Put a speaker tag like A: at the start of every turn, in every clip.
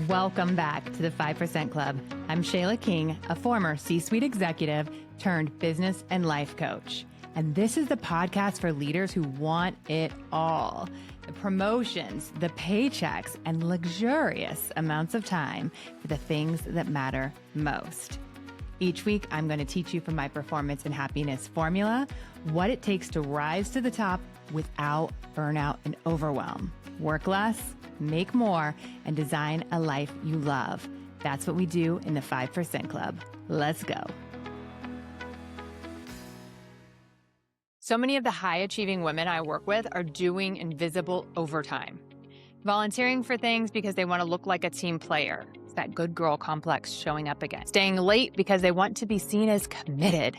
A: Welcome back to the 5% Club. I'm Shayla King, a former C-suite executive turned business and life coach. And this is the podcast for leaders who want it all. The promotions, the paychecks, and luxurious amounts of time for the things that matter most. Each week, I'm going to teach you from my performance and happiness formula what it takes to rise to the top without burnout and overwhelm. Work less, make more, and design a life you love. That's what we do in the 5% Club. Let's go. So many of the high-achieving women I work with are doing invisible overtime. Volunteering for things because they want to look like a team player. It's that good girl complex showing up again. Staying late because they want to be seen as committed.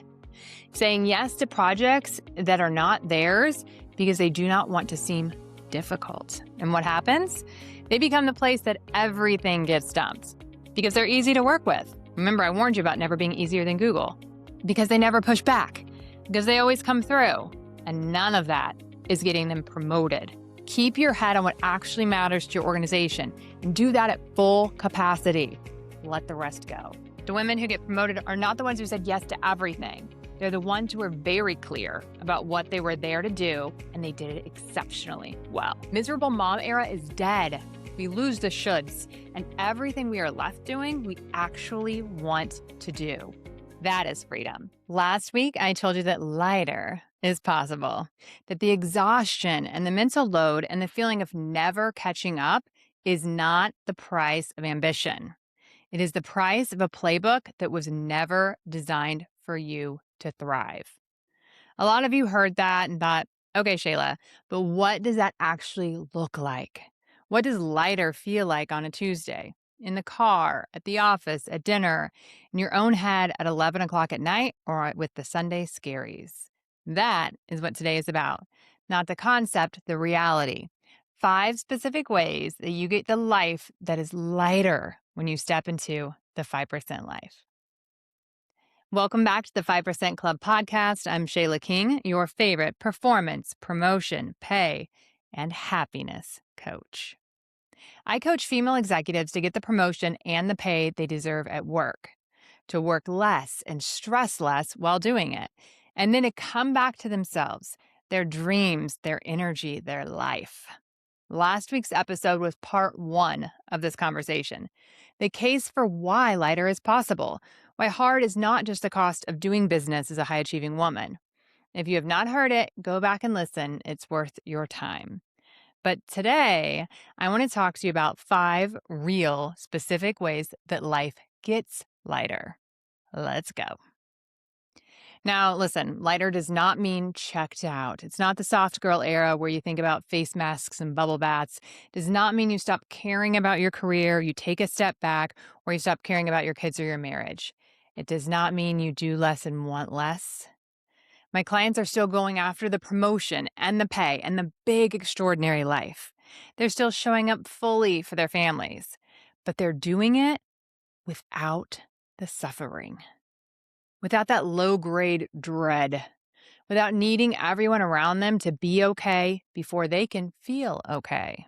A: Saying yes to projects that are not theirs because they do not want to seem difficult. And what happens? They become the place that everything gets dumped because they're easy to work with. Remember, I warned you about never being easier than Google because they never push back, because they always come through, and none of that is getting them promoted. Keep your head on what actually matters to your organization and do that at full capacity. Let the rest go. The women who get promoted are not the ones who said yes to everything. They're the ones who were very clear about what they were there to do, and they did it exceptionally well. Miserable mom era is dead. We lose the shoulds, and everything we are left doing, we actually want to do. That is freedom. Last week, I told you that lighter is possible, that the exhaustion and the mental load and the feeling of never catching up is not the price of ambition. It is the price of a playbook that was never designed for you to thrive. A lot of you heard that and thought, okay, Shayla, but what does that actually look like? What does lighter feel like on a Tuesday? In the car, at the office, at dinner, in your own head at 11 o'clock at night, or with the Sunday scaries? That is what today is about. Not the concept, the reality. 5 specific ways that you get the life that is lighter when you step into the 5% life. Welcome back to the 5% Club podcast. I'm Shayla King, your favorite performance, promotion, pay, and happiness coach. I coach female executives to get the promotion and the pay they deserve at work, to work less and stress less while doing it, and then to come back to themselves, their dreams, their energy, their life. Last week's episode was part 1 of this conversation, the case for why lighter is possible, why hard is not just the cost of doing business as a high-achieving woman. If you have not heard it, go back and listen. It's worth your time. But today, I want to talk to you about 5 real, specific ways that life gets lighter. Let's go. Now, listen, lighter does not mean checked out. It's not the soft girl era where you think about face masks and bubble baths. It does not mean you stop caring about your career, you take a step back, or you stop caring about your kids or your marriage. It does not mean you do less and want less. My clients are still going after the promotion and the pay and the big, extraordinary life. They're still showing up fully for their families, but they're doing it without the suffering, without that low-grade dread, without needing everyone around them to be okay before they can feel okay.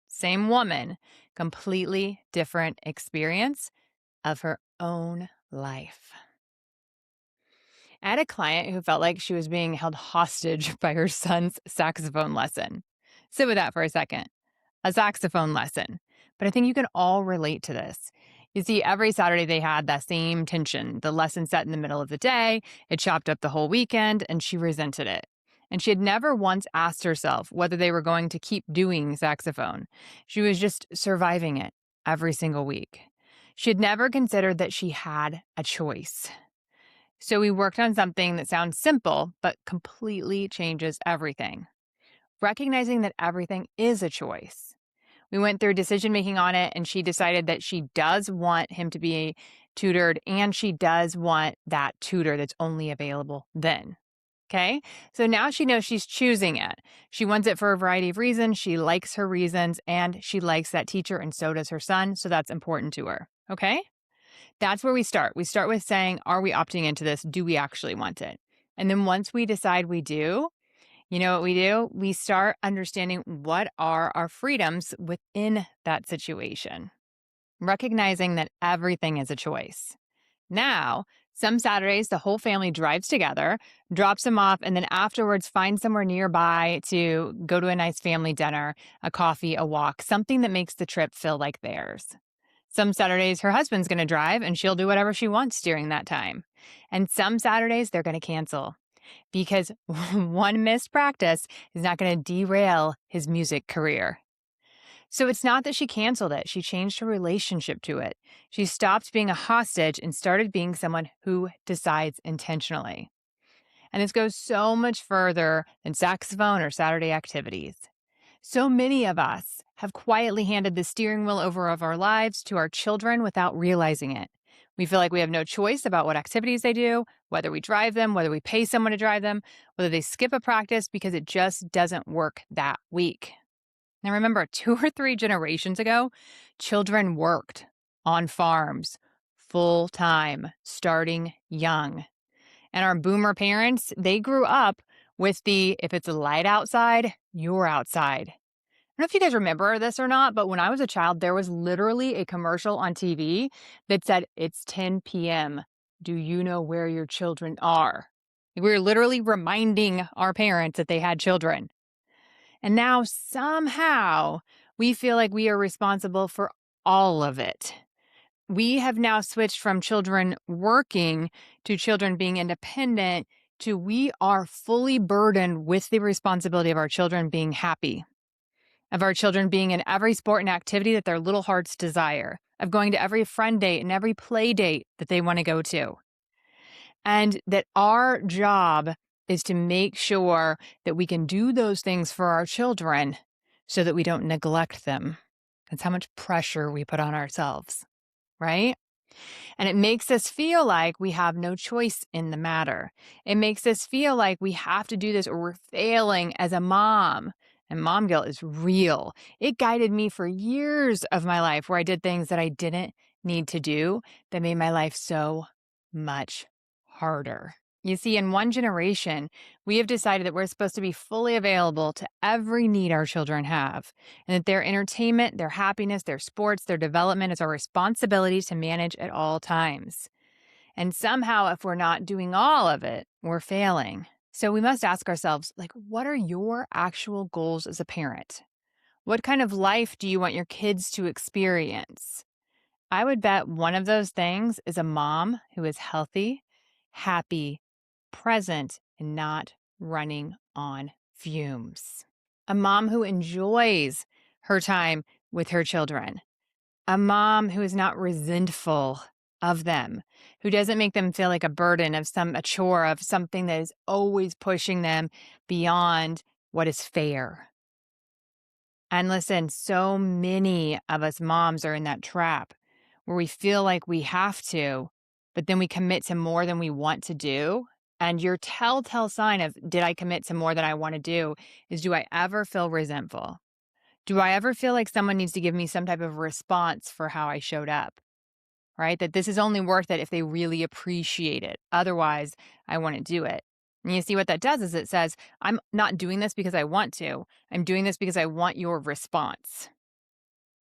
A: Same woman, completely different experience of her own life. I had a client who felt like she was being held hostage by her son's saxophone lesson. Sit with that for a second. A saxophone lesson. But I think you can all relate to this. You see, every Saturday they had that same tension. The lesson set in the middle of the day, it chopped up the whole weekend, and she resented it. And she had never once asked herself whether they were going to keep doing saxophone. She was just surviving it every single week. She had never considered that she had a choice. So we worked on something that sounds simple, but completely changes everything. Recognizing that everything is a choice. We went through decision-making on it, and she decided that she does want him to be tutored, and she does want that tutor that's only available then. Okay? So now she knows she's choosing it. She wants it for a variety of reasons. She likes her reasons, and she likes that teacher, and so does her son, so that's important to her. Okay? That's where we start. We start with saying, are we opting into this? Do we actually want it? And then once we decide we do, you know what we do? We start understanding what are our freedoms within that situation. recognizing that everything is a choice. Now, some Saturdays, the whole family drives together, drops them off, and then afterwards finds somewhere nearby to go to a nice family dinner, a coffee, a walk, something that makes the trip feel like theirs. Some Saturdays, her husband's going to drive and she'll do whatever she wants during that time. And some Saturdays, they're going to cancel because one missed practice is not going to derail his music career. So it's not that she canceled it. She changed her relationship to it. She stopped being a hostage and started being someone who decides intentionally. And this goes so much further than saxophone or Saturday activities. So many of us have quietly handed the steering wheel over of our lives to our children without realizing it. We feel like we have no choice about what activities they do, whether we drive them, whether we pay someone to drive them, whether they skip a practice because it just doesn't work that week. Now, remember, 2 or 3 generations ago, children worked on farms full time, starting young. And our boomer parents, they grew up with the if it's light outside, you're outside. I don't know if you guys remember this or not, but when I was a child, there was literally a commercial on TV that said, "It's 10 p.m. Do you know where your children are?" We were literally reminding our parents that they had children. And now somehow we feel like we are responsible for all of it. We have now switched from children working to children being independent to we are fully burdened with the responsibility of our children being happy, of our children being in every sport and activity that their little hearts desire, of going to every friend date and every play date that they want to go to. And that our job is to make sure that we can do those things for our children so that we don't neglect them. That's how much pressure we put on ourselves, right? And it makes us feel like we have no choice in the matter. It makes us feel like we have to do this or we're failing as a mom. And mom guilt is real. It guided me for years of my life where I did things that I didn't need to do that made my life so much harder. You see, in one generation, we have decided that we're supposed to be fully available to every need our children have, and that their entertainment, their happiness, their sports, their development is our responsibility to manage at all times. And somehow, if we're not doing all of it, we're failing. So we must ask ourselves, what are your actual goals as a parent? What kind of life do you want your kids to experience? I would bet one of those things is a mom who is healthy, happy, present, and not running on fumes. A mom who enjoys her time with her children. A mom who is not resentful of them, who doesn't make them feel like a burden of a chore of something that is always pushing them beyond what is fair. And listen, so many of us moms are in that trap where we feel like we have to, but then we commit to more than we want to do. And your telltale sign of, did I commit to more than I want to do, is do I ever feel resentful? Do I ever feel like someone needs to give me some type of response for how I showed up? Right? That this is only worth it if they really appreciate it. Otherwise, I wouldn't do it. And you see what that does is it says, I'm not doing this because I want to. I'm doing this because I want your response.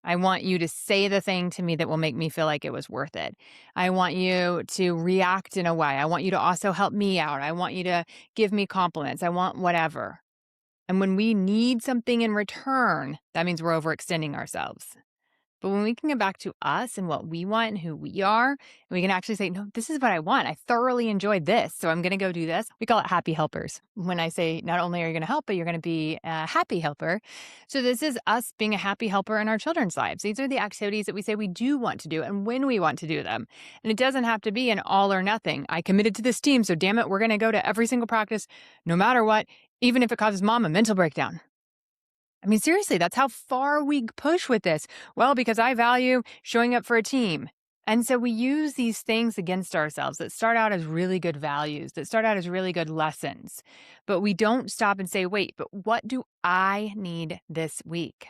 A: I want you to say the thing to me that will make me feel like it was worth it. I want you to react in a way. I want you to also help me out. I want you to give me compliments. I want whatever. And when we need something in return, that means we're overextending ourselves. But when we can get back to us and what we want and who we are, and we can actually say, no, this is what I want. I thoroughly enjoyed this, so I'm going to go do this. We call it happy helpers. When I say not only are you going to help, but you're going to be a happy helper. So this is us being a happy helper in our children's lives. These are the activities that we say we do want to do and when we want to do them. And it doesn't have to be an all or nothing. I committed to this team, so damn it, we're going to go to every single practice, no matter what, even if it causes mom a mental breakdown. I mean, seriously, that's how far we push with this. Well, because I value showing up for a team. And so we use these things against ourselves that start out as really good values, that start out as really good lessons. But we don't stop and say, wait, but what do I need this week?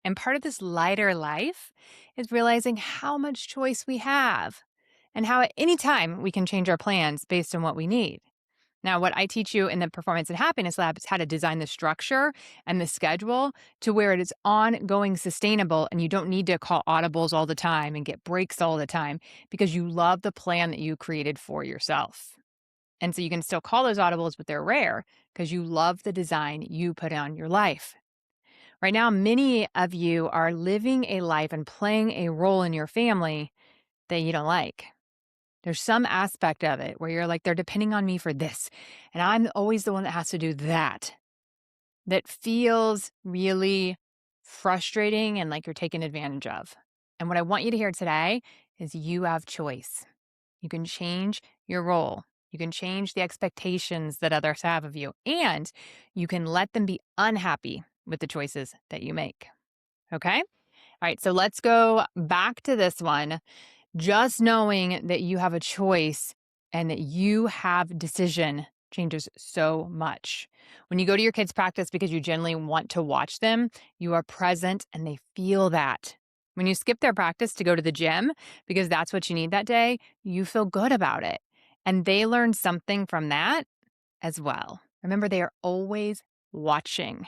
A: And part of this lighter life is realizing how much choice we have and how at any time we can change our plans based on what we need. Now, what I teach you in the Performance and Happiness Lab is how to design the structure and the schedule to where it is ongoing, sustainable, and you don't need to call audibles all the time and get breaks all the time because you love the plan that you created for yourself. And so you can still call those audibles, but they're rare because you love the design you put on your life. Right now, many of you are living a life and playing a role in your family that you don't like. There's some aspect of it where you're like, they're depending on me for this, and I'm always the one that has to do that. That feels really frustrating and like you're taken advantage of. And what I want you to hear today is you have choice. You can change your role. You can change the expectations that others have of you, and you can let them be unhappy with the choices that you make. Okay? All right, so let's go back to this one. Just knowing that you have a choice and that you have decision changes so much. When you go to your kids' practice because you genuinely want to watch them, you are present and they feel that. When you skip their practice to go to the gym because that's what you need that day, you feel good about it. And they learn something from that as well. Remember, they are always watching.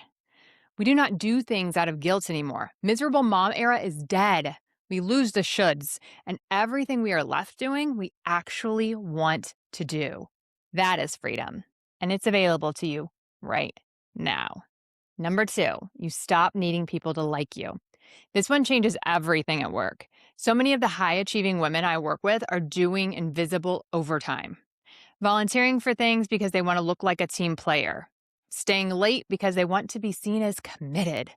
A: We do not do things out of guilt anymore. Miserable mom era is dead. We lose the shoulds, and everything we are left doing, we actually want to do. That is freedom, and it's available to you right now. Number 2, you stop needing people to like you. This one changes everything at work. So many of the high achieving women I work with are doing invisible overtime, volunteering for things because they want to look like a team player, staying late because they want to be seen as committed,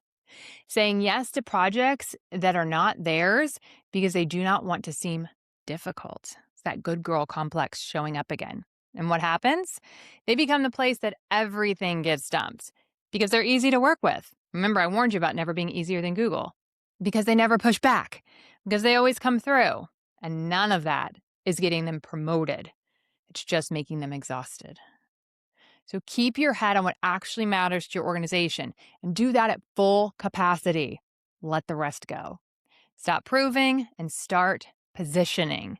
A: saying yes to projects that are not theirs because they do not want to seem difficult. It's that good girl complex showing up again. And what happens? They become the place that everything gets dumped because they're easy to work with. Remember, I warned you about never being easier than Google because they never push back, because they always come through. And none of that is getting them promoted. It's just making them exhausted. So keep your head on what actually matters to your organization and do that at full capacity. Let the rest go. Stop proving and start positioning.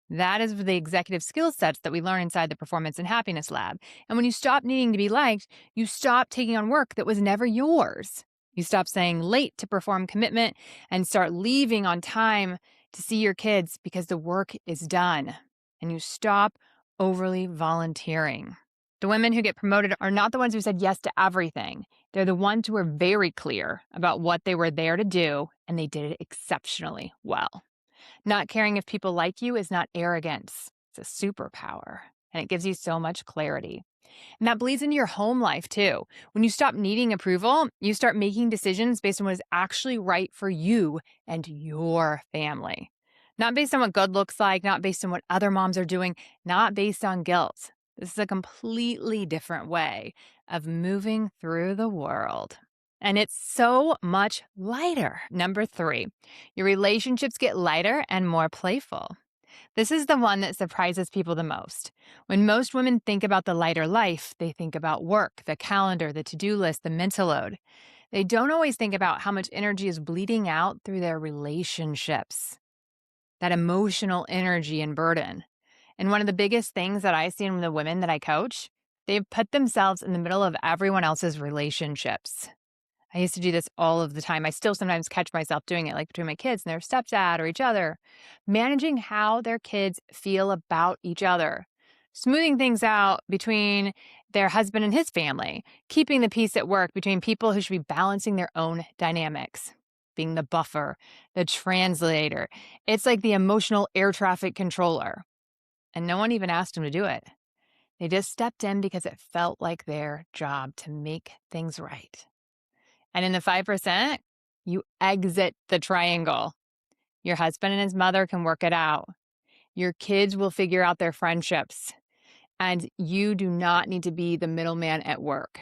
A: That is the executive skill sets that we learn inside the Performance and Happiness Lab. And when you stop needing to be liked, you stop taking on work that was never yours. You stop saying late to perform commitment and start leaving on time to see your kids because the work is done. And you stop overly volunteering. The women who get promoted are not the ones who said yes to everything. They're the ones who are very clear about what they were there to do, and they did it exceptionally well. Not caring if people like you is not arrogance. It's a superpower, and it gives you so much clarity. And that bleeds into your home life too. When you stop needing approval, you start making decisions based on what is actually right for you and your family. Not based on what good looks like, not based on what other moms are doing, not based on guilt. This is a completely different way of moving through the world. And it's so much lighter. Number 3, your relationships get lighter and more playful. This is the one that surprises people the most. When most women think about the lighter life, they think about work, the calendar, the to-do list, the mental load. They don't always think about how much energy is bleeding out through their relationships, that emotional energy and burden. And one of the biggest things that I see in the women that I coach, they've put themselves in the middle of everyone else's relationships. I used to do this all of the time. I still sometimes catch myself doing it, like between my kids and their stepdad or each other, managing how their kids feel about each other, smoothing things out between their husband and his family, keeping the peace at work between people who should be balancing their own dynamics, being the buffer, the translator. It's like the emotional air traffic controller. And no one even asked them to do it. They just stepped in because it felt like their job to make things right. And in the 5%, you exit the triangle. Your husband and his mother can work it out. Your kids will figure out their friendships. And you do not need to be the middleman at work.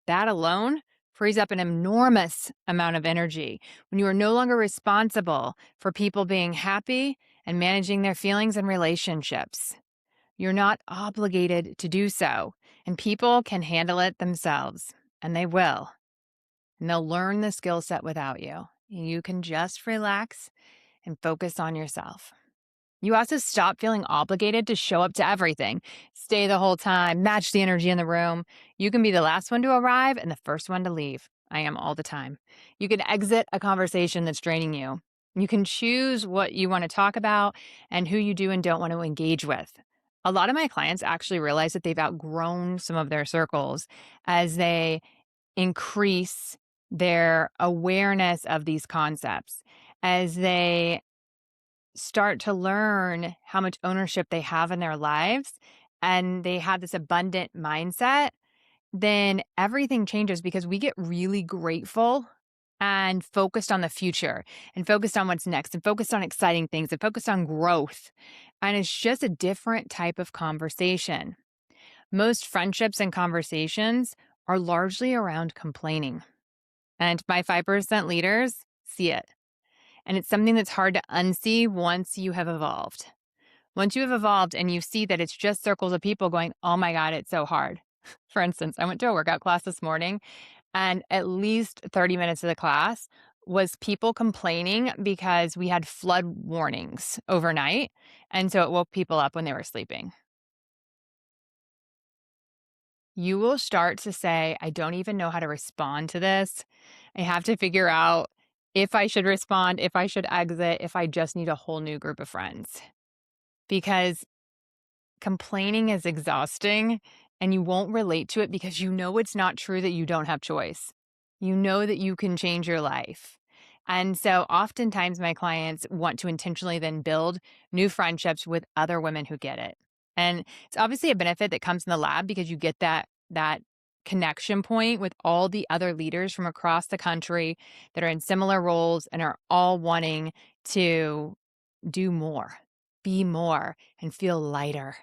A: That alone frees up an enormous amount of energy when you are no longer responsible for people being happy and managing their feelings and relationships. You're not obligated to do so, and people can handle it themselves, and they will. And they'll learn the skill set without you. You can just relax and focus on yourself. You also stop feeling obligated to show up to everything, stay the whole time, match the energy in the room. You can be the last one to arrive and the first one to leave. I am all the time. You can exit a conversation that's draining you. You can choose what you want to talk about and who you do and don't want to engage with. A lot of my clients actually realize that they've outgrown some of their circles as they increase their awareness of these concepts, as they start to learn how much ownership they have in their lives and they have this abundant mindset, then everything changes because we get really grateful and focused on the future and focused on what's next and focused on exciting things and focused on growth. And it's just a different type of conversation. Most friendships and conversations are largely around complaining. And my 5% leaders see it. And it's something that's hard to unsee once you have evolved. Once you have evolved and you see that it's just circles of people going, oh my God, it's so hard. For instance, I went to a workout class this morning and at least 30 minutes of the class was people complaining because we had flood warnings overnight. And so it woke people up when they were sleeping. You will start to say, I don't even know how to respond to this. I have to figure out if I should respond, if I should exit, if I just need a whole new group of friends. Because complaining is exhausting and you won't relate to it because you know it's not true that you don't have choice. You know that you can change your life. And so oftentimes my clients want to intentionally then build new friendships with other women who get it. And it's obviously a benefit that comes in the lab because you get that connection point with all the other leaders from across the country that are in similar roles and are all wanting to do more, be more, and feel lighter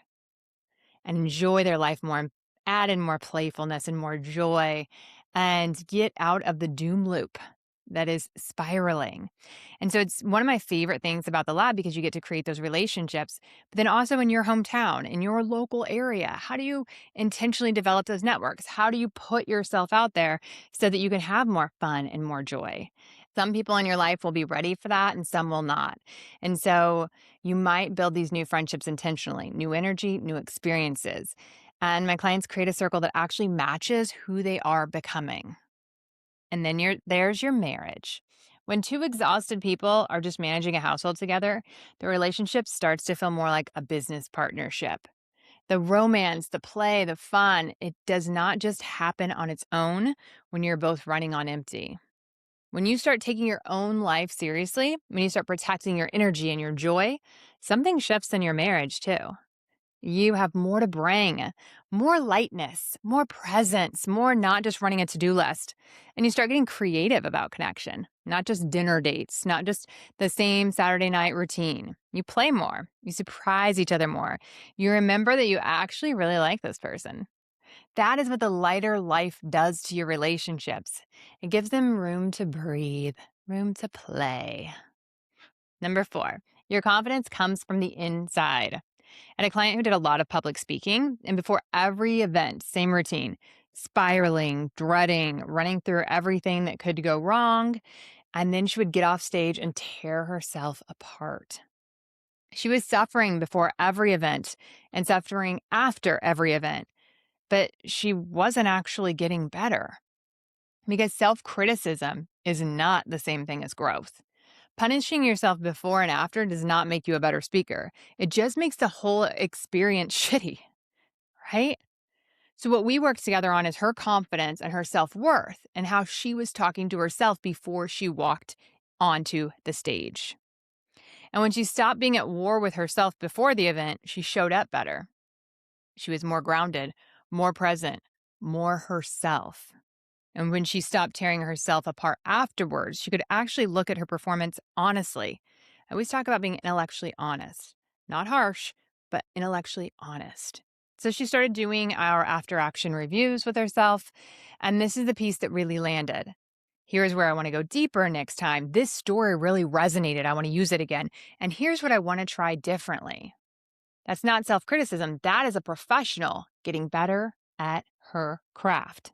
A: and enjoy their life more and add in more playfulness and more joy and get out of the doom loop that is spiraling. And so it's one of my favorite things about the lab because you get to create those relationships, but then also in your hometown, in your local area. How do you intentionally develop those networks? How do you put yourself out there so that you can have more fun and more joy? Some people in your life will be ready for that and some will not. And so you might build these new friendships intentionally, new energy, new experiences. And my clients create a circle that actually matches who they are becoming. And then there's your marriage. When two exhausted people are just managing a household together, the relationship starts to feel more like a business partnership. The romance, the play, the fun, it does not just happen on its own when you're both running on empty. When you start taking your own life seriously, when you start protecting your energy and your joy, something shifts in your marriage too. You have more to bring, more lightness, more presence, more not just running a to-do list. And you start getting creative about connection, not just dinner dates, not just the same Saturday night routine. You play more, you surprise each other more. You remember that you actually really like this person. That is what the lighter life does to your relationships. It gives them room to breathe, room to play. Number 4, your confidence comes from the inside. And a client who did a lot of public speaking, and before every event, same routine, spiraling, dreading, running through everything that could go wrong. And then she would get off stage and tear herself apart. She was suffering before every event and suffering after every event, but she wasn't actually getting better because self-criticism is not the same thing as growth. Punishing yourself before and after does not make you a better speaker. It just makes the whole experience shitty, right? So, what we worked together on is her confidence and her self worth and how she was talking to herself before she walked onto the stage. And when she stopped being at war with herself before the event, she showed up better. She was more grounded, more present, more herself. And when she stopped tearing herself apart afterwards, she could actually look at her performance honestly. I always talk about being intellectually honest, not harsh, but intellectually honest. So she started doing our after action reviews with herself. And this is the piece that really landed. Here's where I want to go deeper next time. This story really resonated. I want to use it again. And here's what I want to try differently. That's not self criticism. That is a professional getting better at her craft.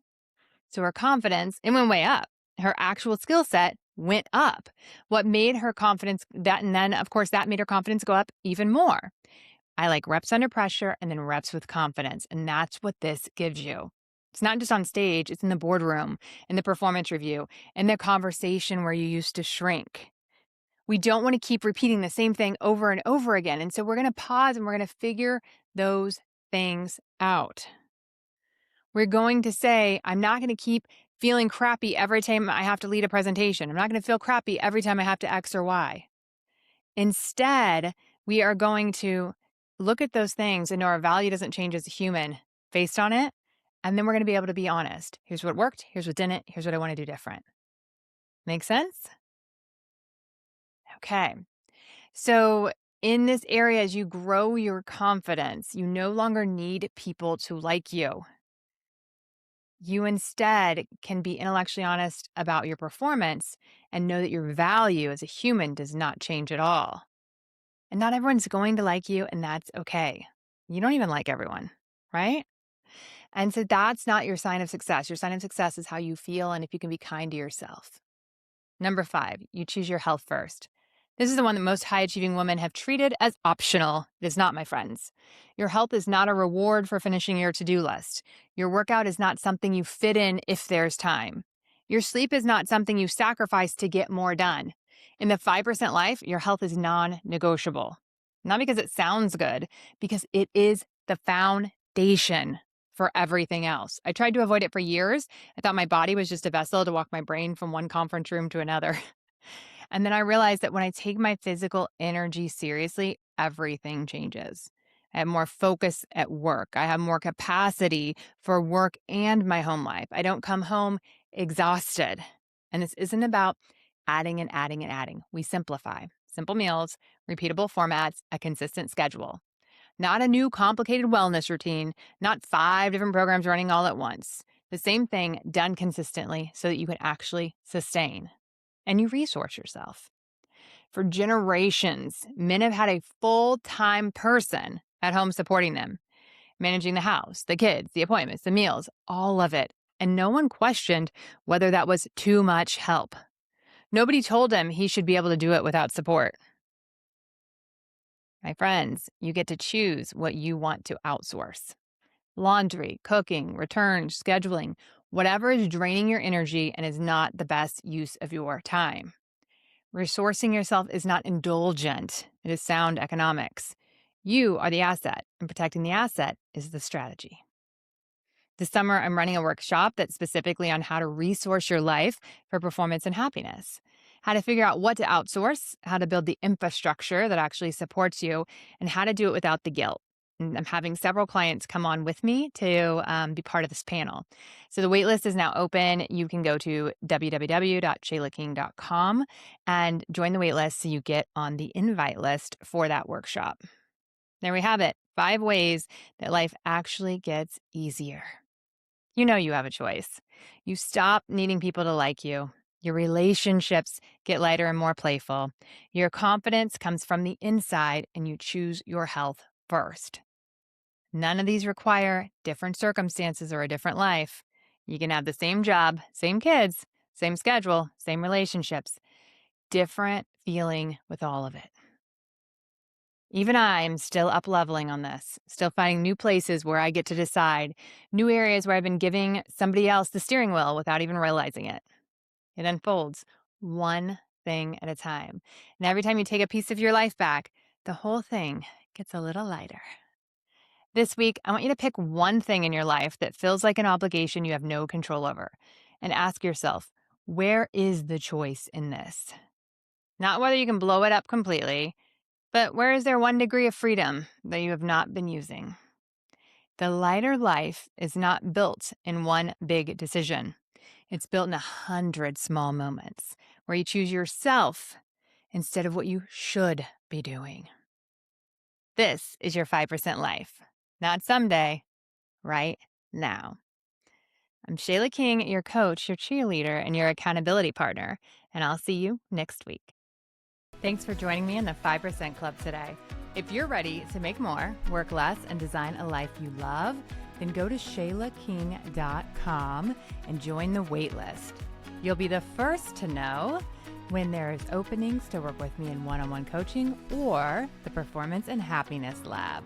A: So her confidence, it went way up. Her actual skill set went up. What made her confidence and then of course that made her confidence go up even more. I like reps under pressure and then reps with confidence. And that's what this gives you. It's not just on stage, it's in the boardroom, in the performance review, in the conversation where you used to shrink. We don't want to keep repeating the same thing over and over again. And so we're going to pause and we're going to figure those things out. We're going to say, I'm not going to keep feeling crappy every time I have to lead a presentation. I'm not going to feel crappy every time I have to X or Y. Instead, we are going to look at those things and know our value doesn't change as a human based on it. And then we're going to be able to be honest. Here's what worked. Here's what didn't. Here's what I want to do different. Make sense? Okay. So in this area, as you grow your confidence, you no longer need people to like you. You instead can be intellectually honest about your performance and know that your value as a human does not change at all. And not everyone's going to like you, and that's okay. You don't even like everyone, right? And so that's not your sign of success. Your sign of success is how you feel and if you can be kind to yourself. Number 5, you choose your health first. This is the one that most high-achieving women have treated as optional. It is not, my friends. Your health is not a reward for finishing your to-do list. Your workout is not something you fit in if there's time. Your sleep is not something you sacrifice to get more done. In the 5% life, your health is non-negotiable. Not because it sounds good, because it is the foundation for everything else. I tried to avoid it for years. I thought my body was just a vessel to walk my brain from one conference room to another. And then I realized that when I take my physical energy seriously, everything changes. I have more focus at work. I have more capacity for work and my home life. I don't come home exhausted. And this isn't about adding and adding and adding. We simplify. Simple meals, repeatable formats, a consistent schedule. Not a new complicated wellness routine, not 5 different programs running all at once. The same thing done consistently so that you can actually sustain. And you resource yourself. For generations, men have had a full-time person at home supporting them, managing the house, the kids, the appointments, the meals, all of it. And no one questioned whether that was too much help. Nobody told him he should be able to do it without support. My friends, you get to choose what you want to outsource. Laundry, cooking, returns, scheduling, whatever is draining your energy and is not the best use of your time. Resourcing yourself is not indulgent. It is sound economics. You are the asset, and protecting the asset is the strategy. This summer, I'm running a workshop that's specifically on how to resource your life for performance and happiness, how to figure out what to outsource, how to build the infrastructure that actually supports you, and how to do it without the guilt. And I'm having several clients come on with me to be part of this panel. So the waitlist is now open. You can go to www.shaylaking.com and join the waitlist so you get on the invite list for that workshop. There we have it. 5 ways that life actually gets easier. You know you have a choice. You stop needing people to like you. Your relationships get lighter and more playful. Your confidence comes from the inside, and you choose your health first. None of these require different circumstances or a different life. You can have the same job, same kids, same schedule, same relationships, different feeling with all of it. Even I am still up-leveling on this, still finding new places where I get to decide, new areas where I've been giving somebody else the steering wheel without even realizing it. It unfolds one thing at a time. And every time you take a piece of your life back, the whole thing gets a little lighter. This week, I want you to pick one thing in your life that feels like an obligation you have no control over, and ask yourself, where is the choice in this? Not whether you can blow it up completely, but where is there 1 degree of freedom that you have not been using? The lighter life is not built in one big decision. It's built in 100 small moments where you choose yourself instead of what you should be doing. This is your 5% life. Not someday, right now. I'm Shayla King, your coach, your cheerleader, and your accountability partner, and I'll see you next week. Thanks for joining me in the 5% Club today. If you're ready to make more, work less, and design a life you love, then go to shaylaking.com and join the waitlist. You'll be the first to know when there's openings to work with me in one-on-one coaching or the Performance and Happiness Lab,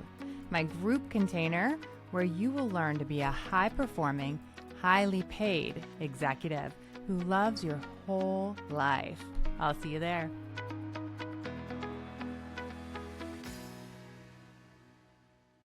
A: my group container where you will learn to be a high-performing, highly paid executive who loves your whole life. I'll see you there.